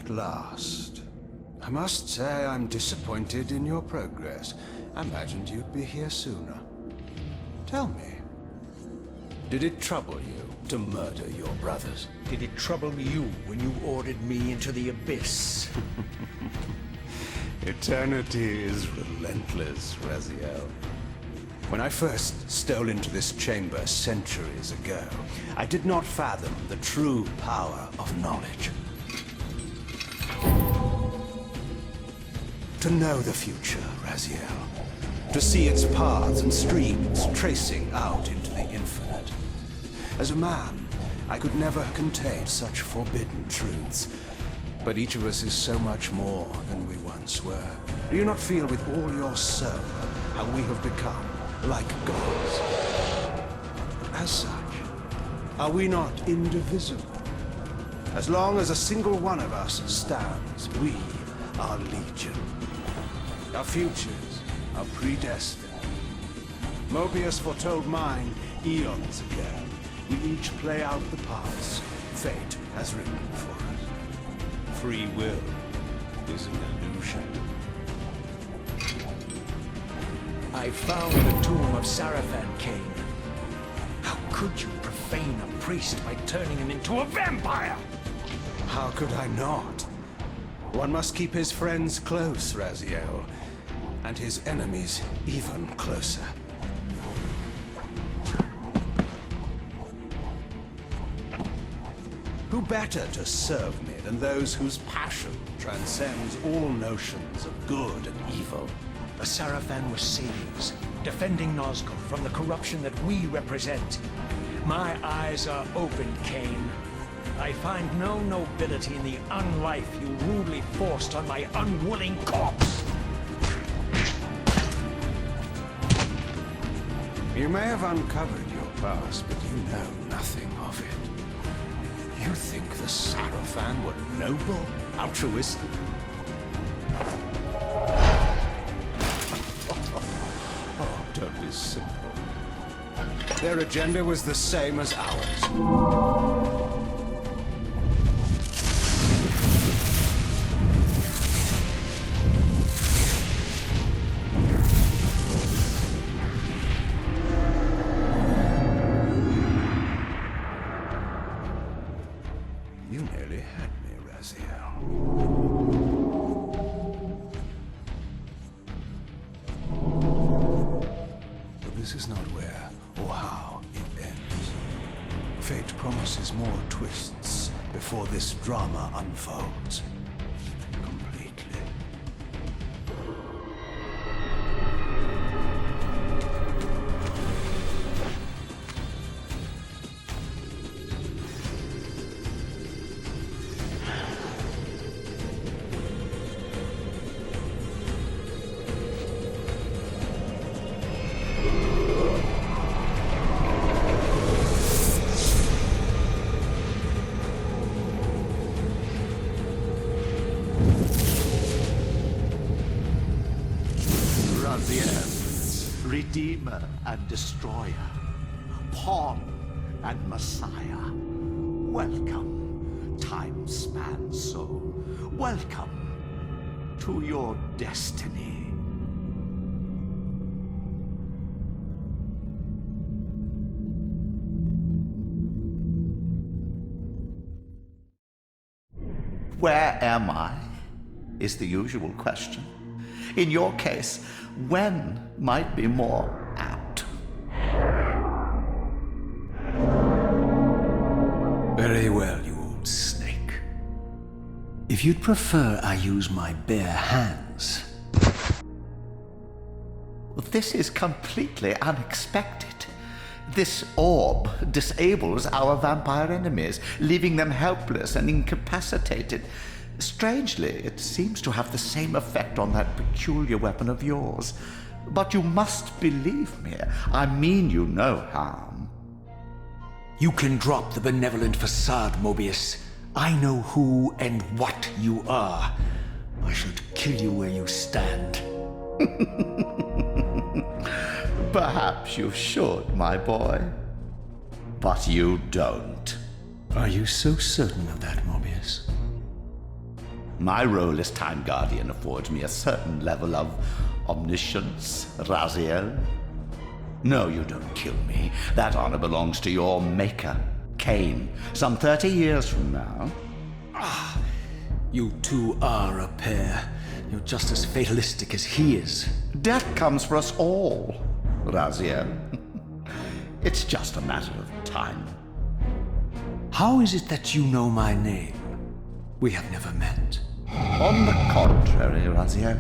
at last. I must say I'm disappointed in your progress. I imagined you'd be here sooner. Tell me, did it trouble you to murder your brothers? Did it trouble you when you ordered me into the abyss? Eternity is relentless, Raziel. When I first stole into this chamber centuries ago, I did not fathom the true power of knowledge. To know the future, Raziel. To see its paths and streams tracing out into the infinite. As a man, I could never contain such forbidden truths. But each of us is so much more than we once were. Do you not feel with all your soul how we have become like gods? As such, are we not indivisible? As long as a single one of us stands, we are legion. Our futures are predestined. Mobius foretold mine eons ago. We each play out the parts fate has written for us. Free will is an illusion. I found the tomb of Sarafan, Kain. How could you profane a priest by turning him into a vampire? How could I not? One must keep his friends close, Raziel, and his enemies even closer. Who better to serve me than those whose passion transcends all notions of good and evil? The Sarafan were saviors, defending Nazgûl from the corruption that we represent. My eyes are open, Kain. I find no nobility in the unlife you rudely forced on my unwilling corpse. You may have uncovered your past, but you know nothing of it. You think the Sarafan were noble, altruistic? Oh, don't be simple. Their agenda was the same as ours. You nearly had me, Raziel. But this is not where or how it ends. Fate promises more twists before this drama unfolds completely. Redeemer and Destroyer, Pawn and Messiah. Welcome, time-span soul. Welcome to your destiny. Where am I? Is the usual question. In your case, when might be more apt. Very well, you old snake. If you'd prefer I use my bare hands... This is completely unexpected. This orb disables our vampire enemies, leaving them helpless and incapacitated. Strangely, it seems to have the same effect on that peculiar weapon of yours. But you must believe me. I mean you no harm. You can drop the benevolent facade, Mobius. I know who and what you are. I should kill you where you stand. Perhaps you should, my boy. But you don't. Are you so certain of that, Mobius? My role as Time Guardian affords me a certain level of omniscience, Raziel. No, you don't kill me. That honor belongs to your maker, Kain, some 30 years from now. You two are a pair. You're just as fatalistic as he is. Death comes for us all, Raziel. It's just a matter of time. How is it that you know my name? We have never met. On the contrary, Raziel,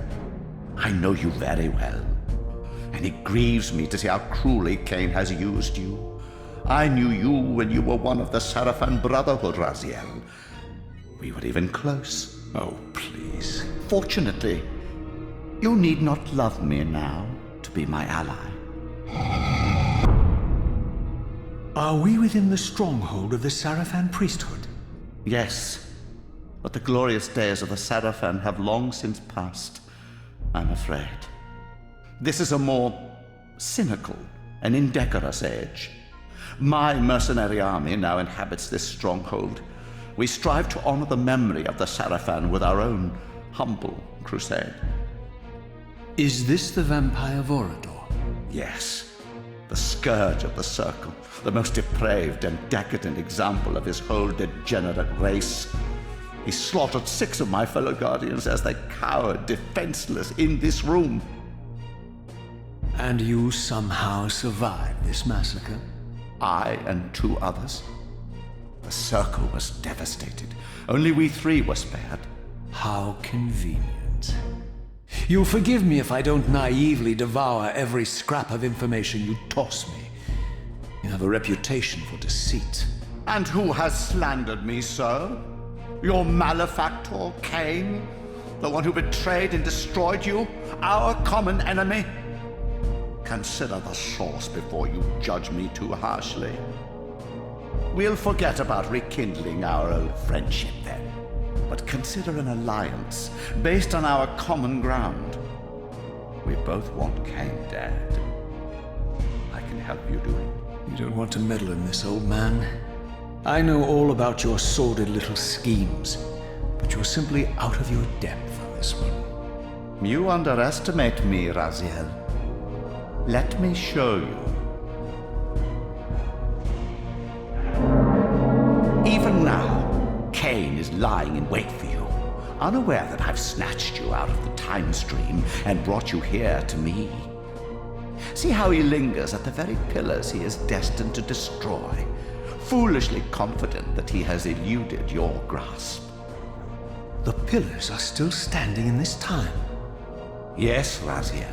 I know you very well. And it grieves me to see how cruelly Kain has used you. I knew you when you were one of the Sarafan Brotherhood, Raziel. We were even close. Oh, please. Fortunately, you need not love me now to be my ally. Are we within the stronghold of the Sarafan priesthood? Yes, but the glorious days of the Sarafan have long since passed, I'm afraid. This is a more cynical and indecorous age. My mercenary army now inhabits this stronghold. We strive to honor the memory of the Sarafan with our own humble crusade. Is this the vampire Vorador? Yes, the scourge of the Circle, the most depraved and decadent example of his whole degenerate race. He slaughtered 6 of my fellow Guardians as they cowered defenseless in this room. And you somehow survived this massacre? I and 2 others. The Circle was devastated. Only we 3 were spared. How convenient. You'll forgive me if I don't naively devour every scrap of information you toss me. You have a reputation for deceit. And who has slandered me so? Your malefactor, Kain? The one who betrayed and destroyed you? Our common enemy? Consider the source before you judge me too harshly. We'll forget about rekindling our old friendship then. But consider an alliance based on our common ground. We both want Kain dead. I can help you do it. You don't want to meddle in this, old man. I know all about your sordid little schemes, but you're simply out of your depth on this one. You underestimate me, Raziel. Let me show you. Even now, Kain is lying in wait for you, unaware that I've snatched you out of the time stream and brought you here to me. See how he lingers at the very pillars he is destined to destroy, foolishly confident that he has eluded your grasp. The pillars are still standing in this time. Yes, Raziel.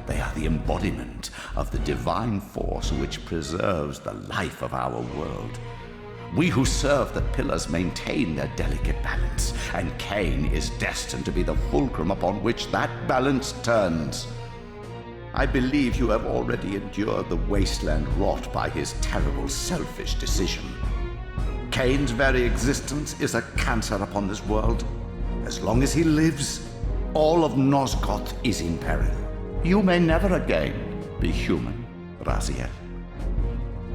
They are the embodiment of the divine force which preserves the life of our world. We who serve the pillars maintain their delicate balance, and Kain is destined to be the fulcrum upon which that balance turns. I believe you have already endured the wasteland wrought by his terrible, selfish decision. Kain's very existence is a cancer upon this world. As long as he lives, all of Nosgoth is in peril. You may never again be human, Raziel.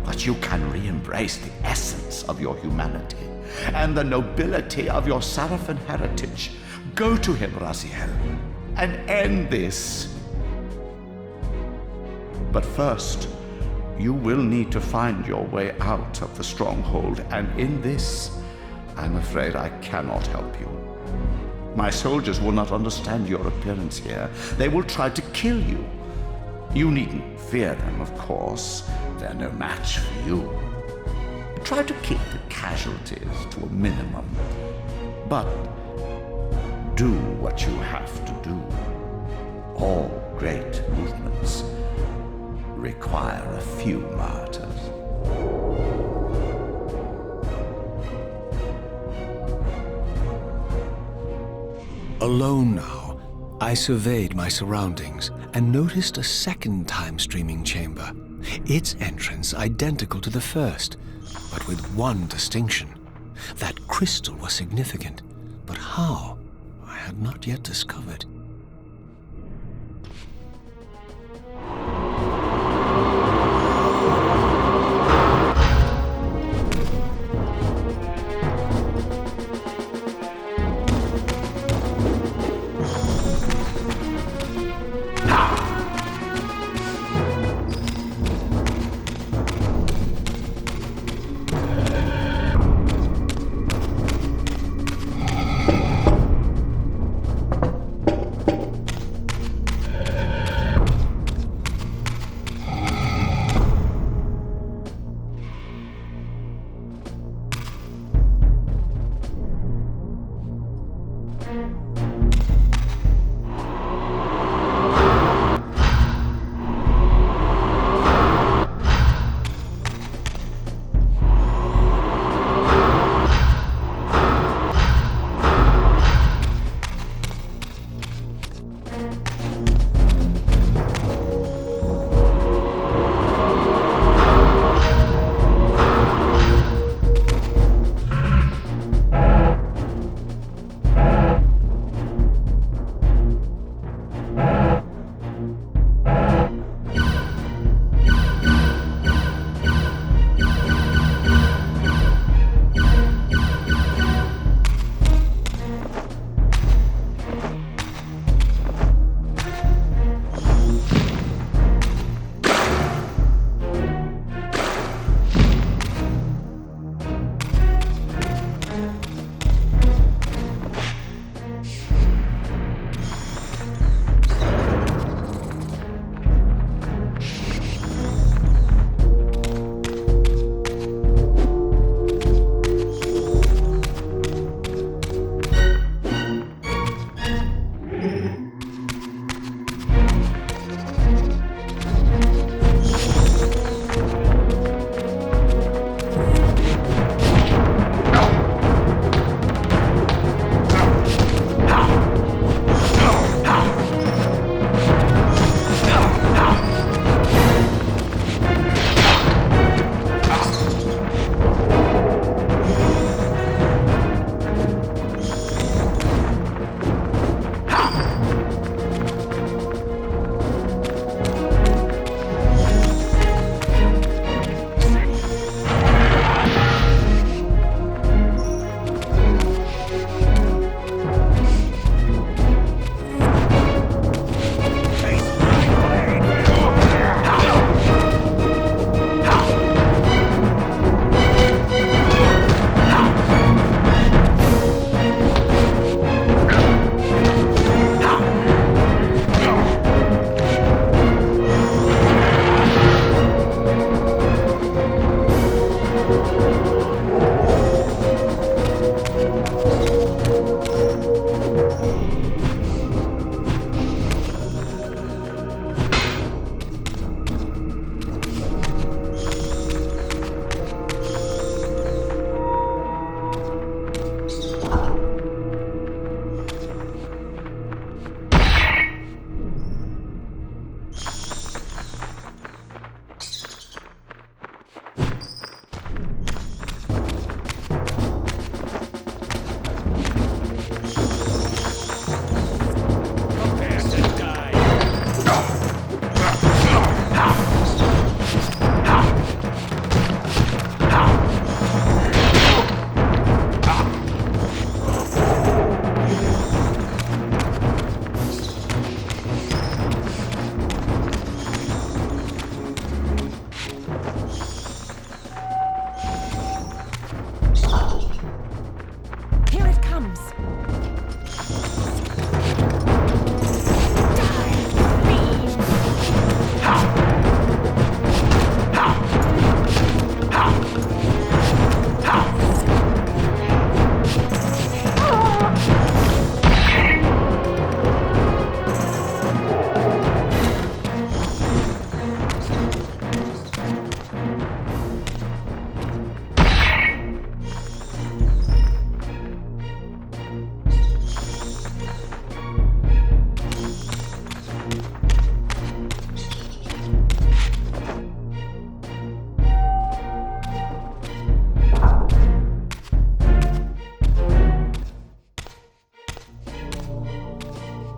But you can re-embrace the essence of your humanity and the nobility of your Sarafan heritage. Go to him, Raziel, and end this. But first, you will need to find your way out of the stronghold, and in this, I'm afraid I cannot help you. My soldiers will not understand your appearance here. They will try to kill you. You needn't fear them, of course. They're no match for you. Try to keep the casualties to a minimum. But do what you have to do. All great movements require a few martyrs. Alone now, I surveyed my surroundings and noticed a second time-streaming chamber. Its entrance identical to the first, but with one distinction. That crystal was significant, but how? I had not yet discovered.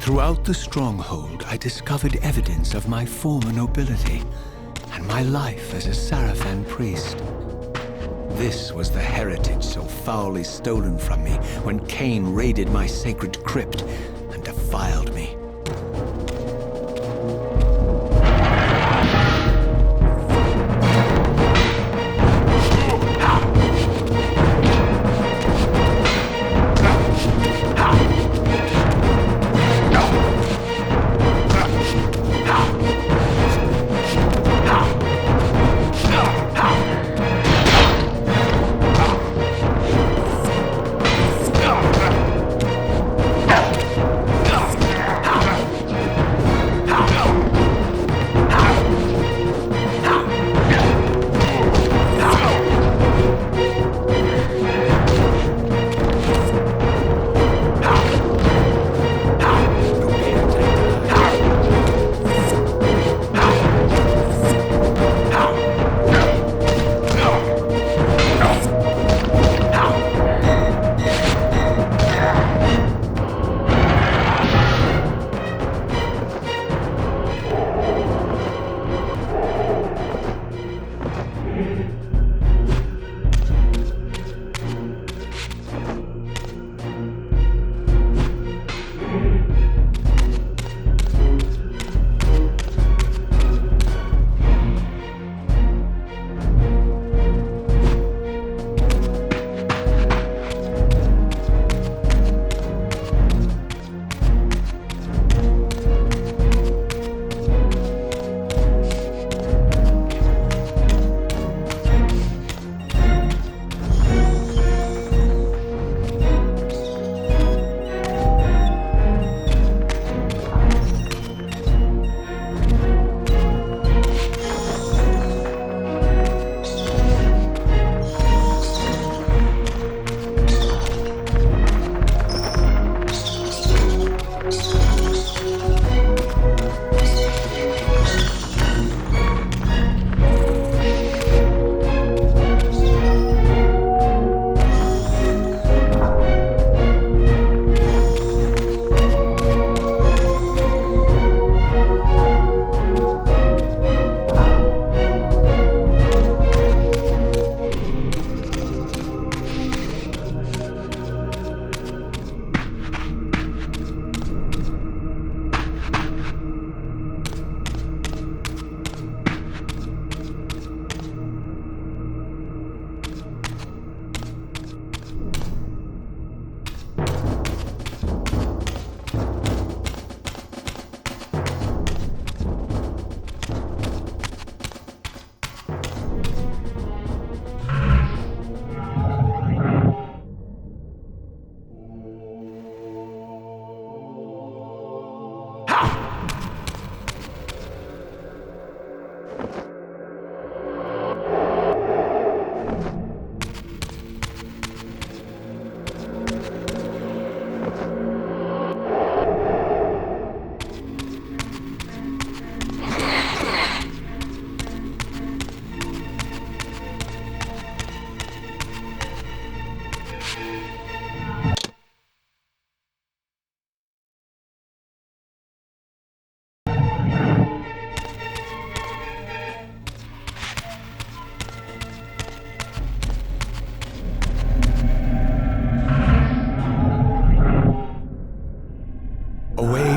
Throughout the stronghold, I discovered evidence of my former nobility and my life as a Sarafan priest. This was the heritage so foully stolen from me when Kain raided my sacred crypt and defiled me.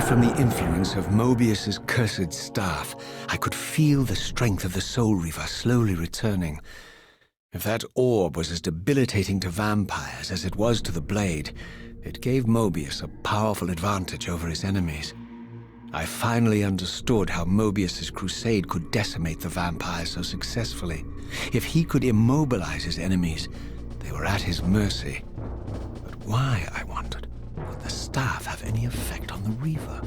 From the influence of Mobius's cursed staff, I could feel the strength of the Soul Reaver slowly returning. If that orb was as debilitating to vampires as it was to the blade, it gave Mobius a powerful advantage over his enemies. I finally understood how Mobius's crusade could decimate the vampires so successfully. If he could immobilize his enemies, they were at his mercy. But why, I wondered, would the staff have any effect on the Reaver?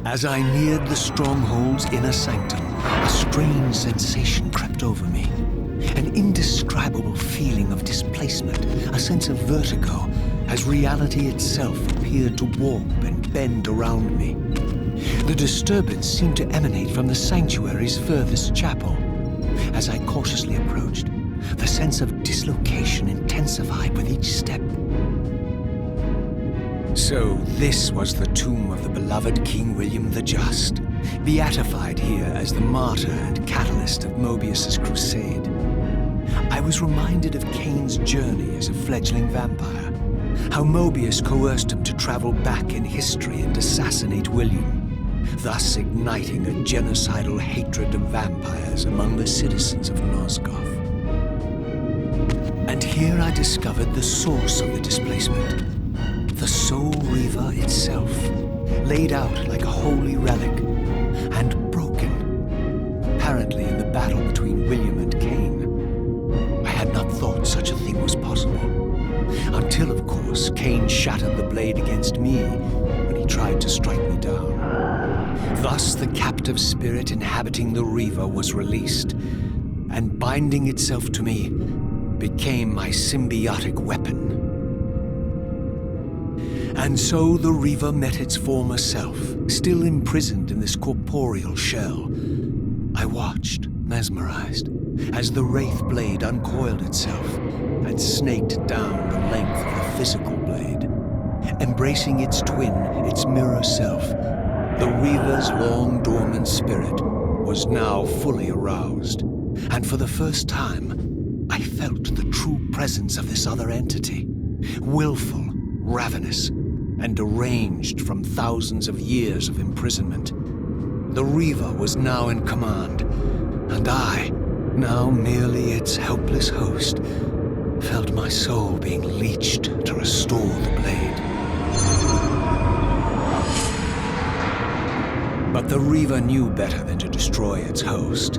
As I neared the stronghold's inner sanctum, a strange sensation crept over me. An indescribable feeling of displacement, a sense of vertigo, as reality itself appeared to warp and bend around me. The disturbance seemed to emanate from the sanctuary's furthest chapel. As I cautiously approached, the sense of dislocation intensified with each step. So this was the tomb of the beloved King William the Just, beatified here as the martyr and catalyst of Mobius's crusade. I was reminded of Kain's journey as a fledgling vampire, how Mobius coerced him to travel back in history and assassinate William, thus igniting a genocidal hatred of vampires among the citizens of Nosgoth. And here I discovered the source of the displacement. The Soul Reaver itself, laid out like a holy relic, and broken, apparently in the battle between William and Kain. I had not thought such a thing was possible, until, of course, Kain shattered the blade against me when he tried to strike me down. Thus, the captive spirit inhabiting the Reaver was released, and binding itself to me, became my symbiotic weapon. And so the Reaver met its former self, still imprisoned in this corporeal shell. I watched, mesmerized, as the Wraith blade uncoiled itself and snaked down the length of the physical blade. Embracing its twin, its mirror self, the Reaver's long-dormant spirit was now fully aroused, and for the first time, I felt the true presence of this other entity, willful, ravenous, and deranged from thousands of years of imprisonment. The Reaver was now in command, and I, now merely its helpless host, felt my soul being leeched to restore the blade. But the Reaver knew better than to destroy its host,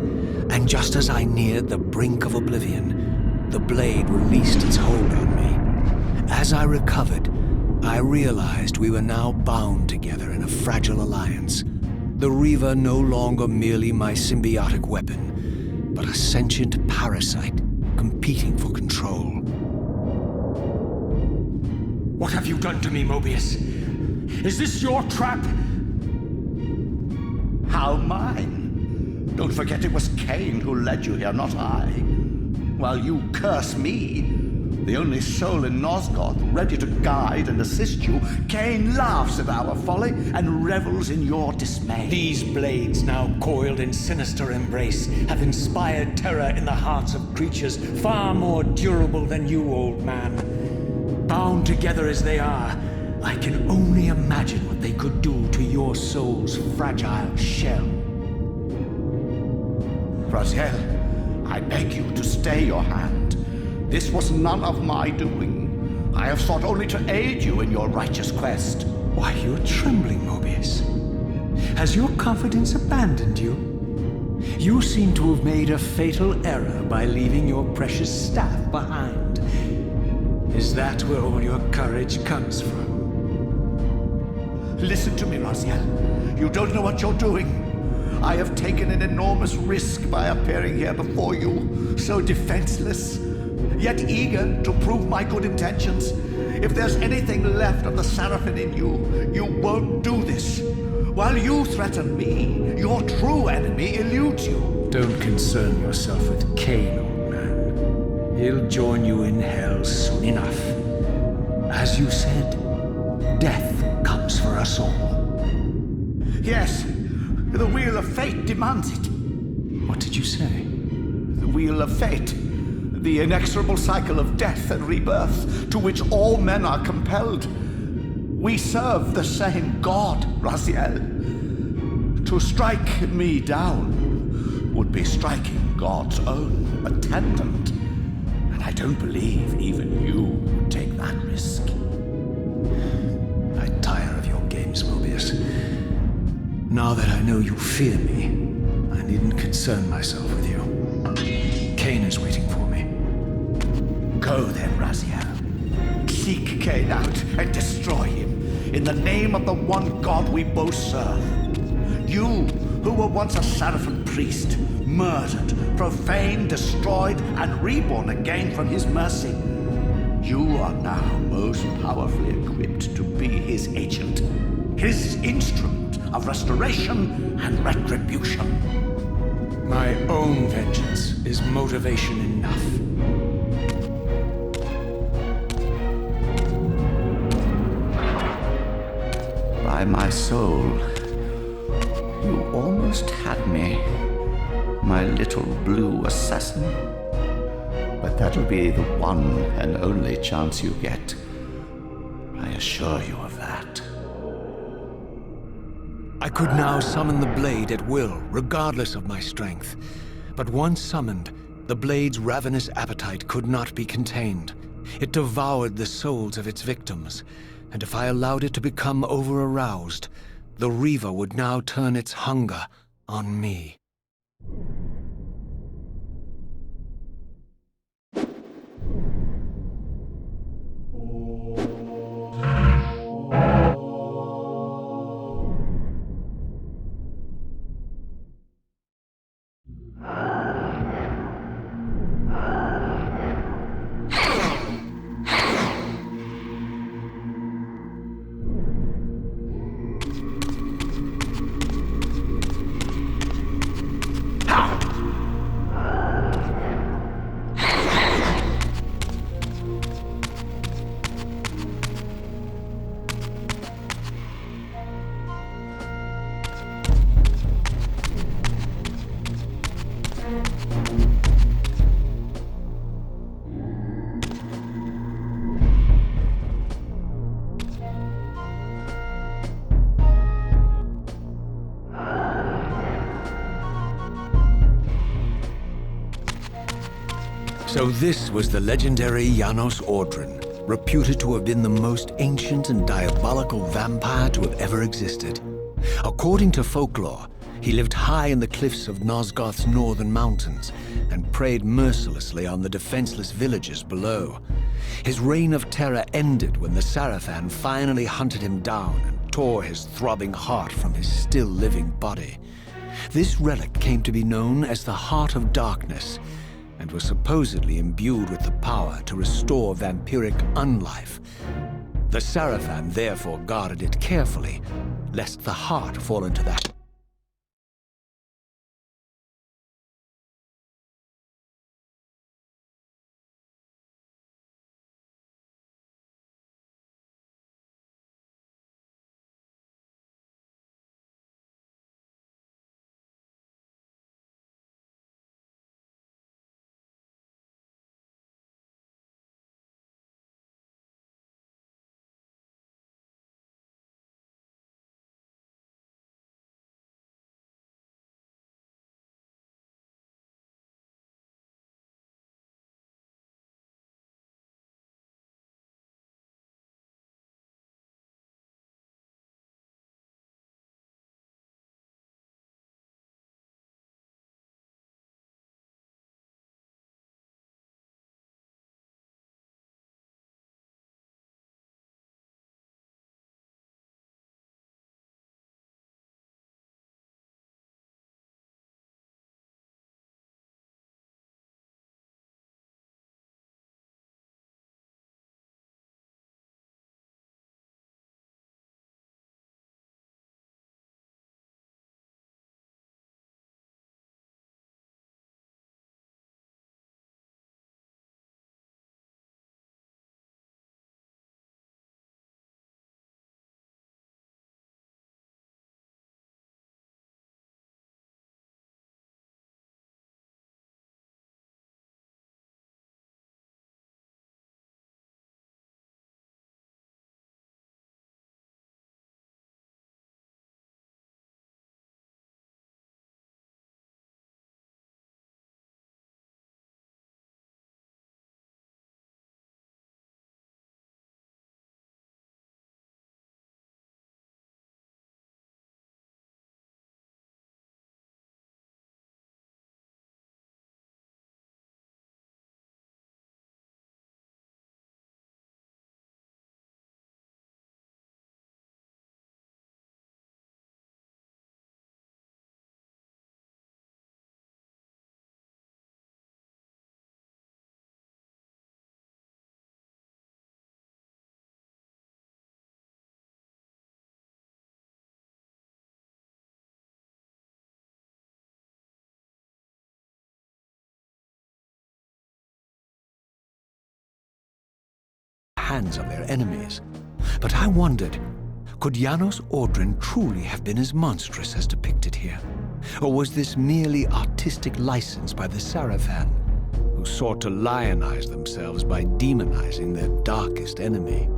and just as I neared the brink of oblivion, the blade released its hold on me. As I recovered, I realized we were now bound together in a fragile alliance. The Reaver no longer merely my symbiotic weapon, but a sentient parasite competing for control. What have you done to me, Mobius? Is this your trap? How mine? Don't forget it was Kain who led you here, not I. While you curse me, the only soul in Nosgoth ready to guide and assist you, Kain laughs at our folly and revels in your dismay. These blades, now coiled in sinister embrace, have inspired terror in the hearts of creatures far more durable than you, old man. Bound together as they are, I can only imagine what they could do to your soul's fragile shell. Raziel, I beg you to stay your hand. This was none of my doing. I have sought only to aid you in your righteous quest. Why, you're trembling, Mobius. Has your confidence abandoned you? You seem to have made a fatal error by leaving your precious staff behind. Is that where all your courage comes from? Listen to me, Raziel. You don't know what you're doing. I have taken an enormous risk by appearing here before you, so defenseless, yet eager to prove my good intentions. If there's anything left of the Seraphim in you, you won't do this. While you threaten me, your true enemy eludes you. Don't concern yourself with Kain, old man. He'll join you in hell soon enough. As you said, death comes for us all. Yes, the wheel of fate demands it. What did you say? The wheel of fate. The inexorable cycle of death and rebirth to which all men are compelled. We serve the same God, Raziel. To strike me down would be striking God's own attendant. And I don't believe even you would take that risk. I tire of your games, Mobius. Now that I know you fear me, I needn't concern myself with you. Kain is waiting for me. Go then, Raziel. Seek Kain out and destroy him in the name of the one God we both serve. You, who were once a Seraphim priest, murdered, profaned, destroyed, and reborn again from his mercy. You are now most powerfully equipped to be his agent, his instrument of restoration and retribution. My own vengeance is motivation enough. By my soul, you almost had me, my little blue assassin. But that'll be the one and only chance you get. I assure you of that. I could now summon the blade at will, regardless of my strength. But once summoned, the blade's ravenous appetite could not be contained. It devoured the souls of its victims, and if I allowed it to become over-aroused, the Reaver would now turn its hunger on me. So this was the legendary Janos Audron, reputed to have been the most ancient and diabolical vampire to have ever existed. According to folklore, he lived high in the cliffs of Nosgoth's northern mountains and preyed mercilessly on the defenseless villagers below. His reign of terror ended when the Seraphim finally hunted him down and tore his throbbing heart from his still-living body. This relic came to be known as the Heart of Darkness, and was supposedly imbued with the power to restore vampiric unlife. The Seraphim therefore guarded it carefully, lest the heart fall into that hands on their enemies. But I wondered, could Janos Ordrin truly have been as monstrous as depicted here? Or was this merely artistic license by the Saravan, who sought to lionize themselves by demonizing their darkest enemy?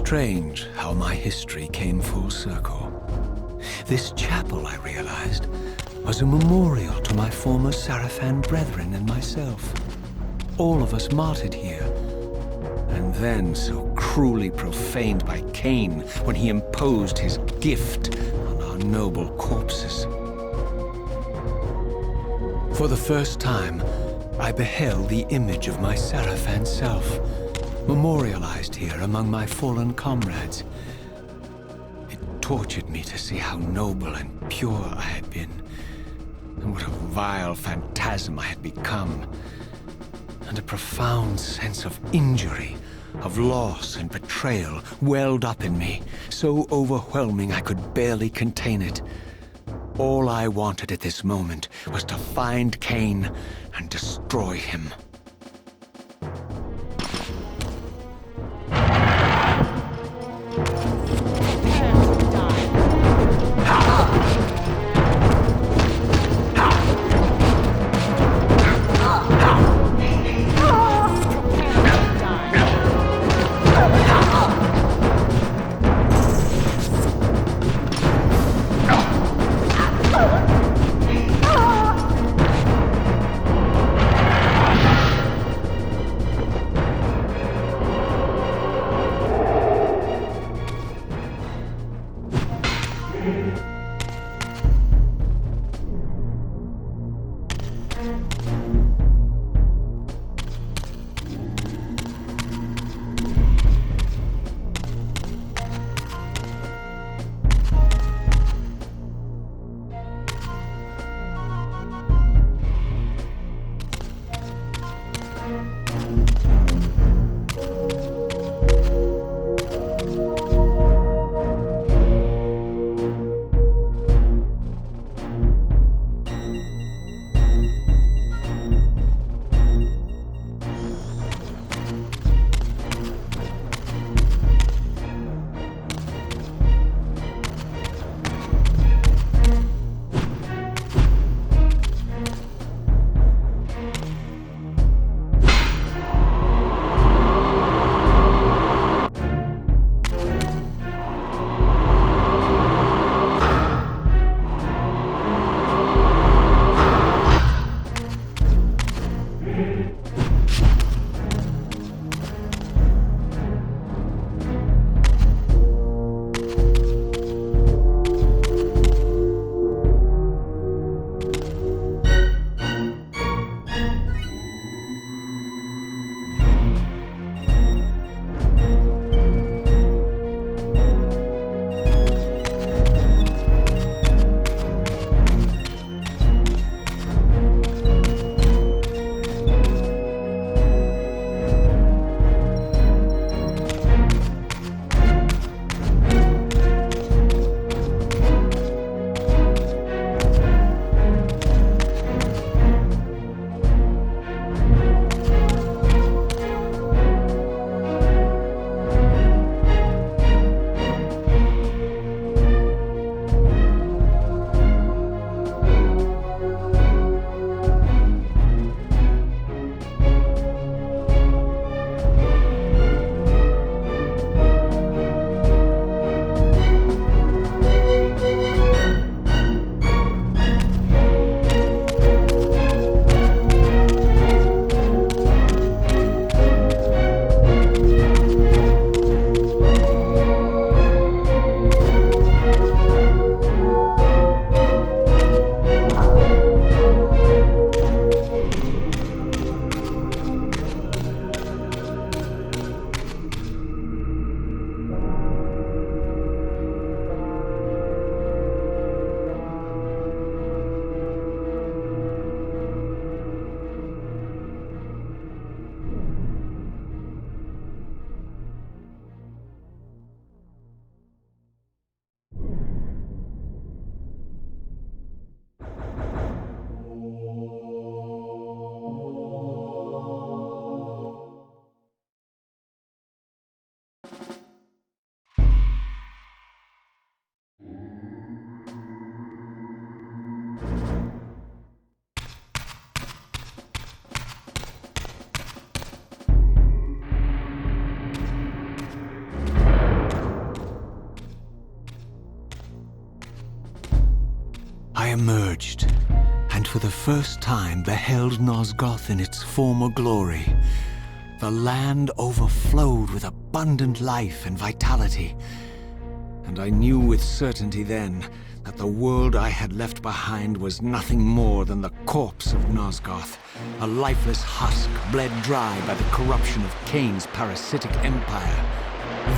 Strange how my history came full circle. This chapel, I realized, was a memorial to my former Sarafan brethren and myself. All of us martyred here, and then so cruelly profaned by Kain when he imposed his gift on our noble corpses. For the first time, I beheld the image of my Sarafan self, memorialized here among my fallen comrades. It tortured me to see how noble and pure I had been, and what a vile phantasm I had become. And a profound sense of injury, of loss and betrayal welled up in me, so overwhelming I could barely contain it. All I wanted at this moment was to find Kain and destroy him. emerged, and for the first time beheld Nosgoth in its former glory. The land overflowed with abundant life and vitality, and I knew with certainty then that the world I had left behind was nothing more than the corpse of Nosgoth, a lifeless husk bled dry by the corruption of Kain's parasitic empire.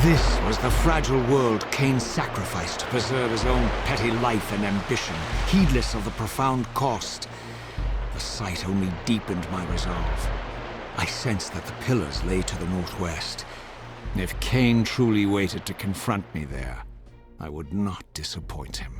This was the fragile world Kain sacrificed to preserve his own petty life and ambition, heedless of the profound cost. The sight only deepened my resolve. I sensed that the pillars lay to the northwest. If Kain truly waited to confront me there, I would not disappoint him.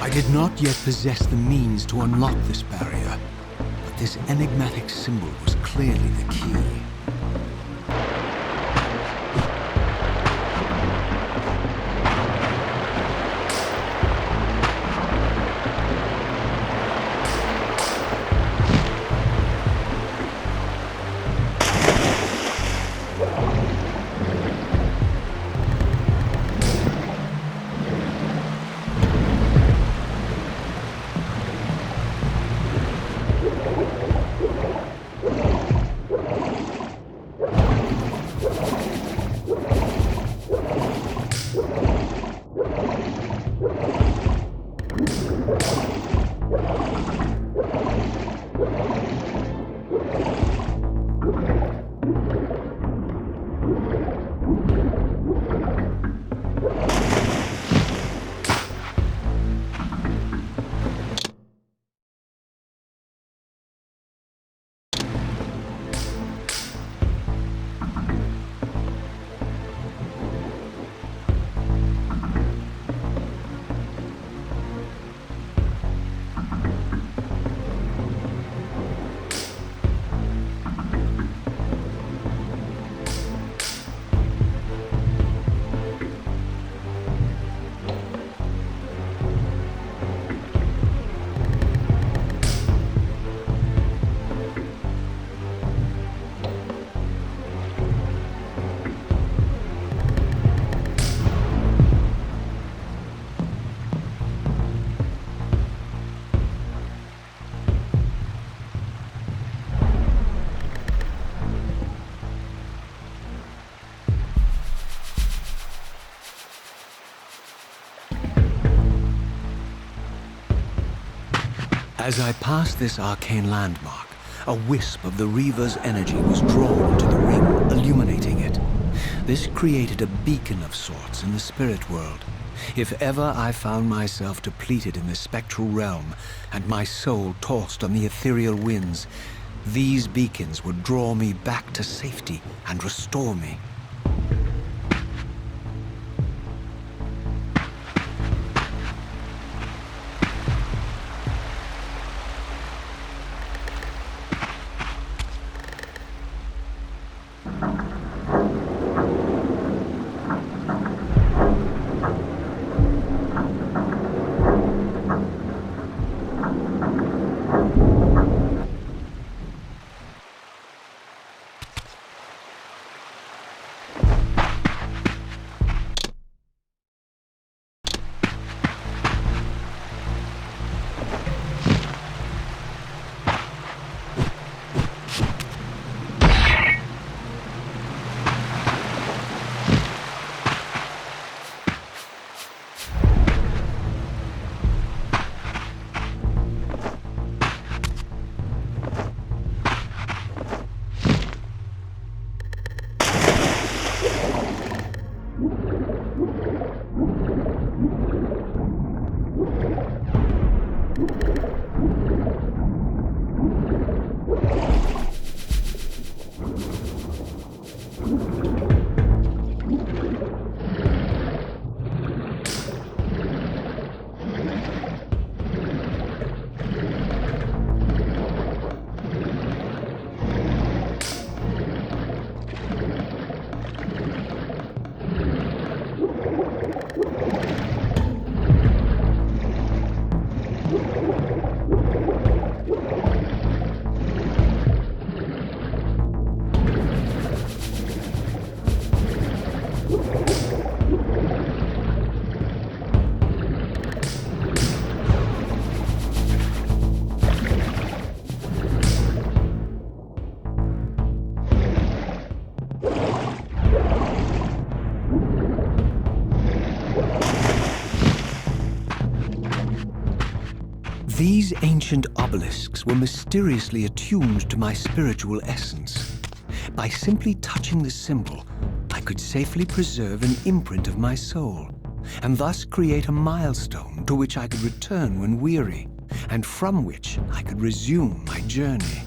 I did not yet possess the means to unlock this barrier, but this enigmatic symbol was clearly the key. As I passed this arcane landmark, A wisp of the Reaver's energy was drawn to the ring, illuminating it. This created a beacon of sorts in the spirit world. If ever I found myself depleted in the spectral realm, and my soul tossed on the ethereal winds, these beacons would draw me back to safety and restore me. These ancient obelisks were mysteriously attuned to my spiritual essence. By simply touching the symbol, I could safely preserve an imprint of my soul, and thus create a milestone to which I could return when weary, and from which I could resume my journey.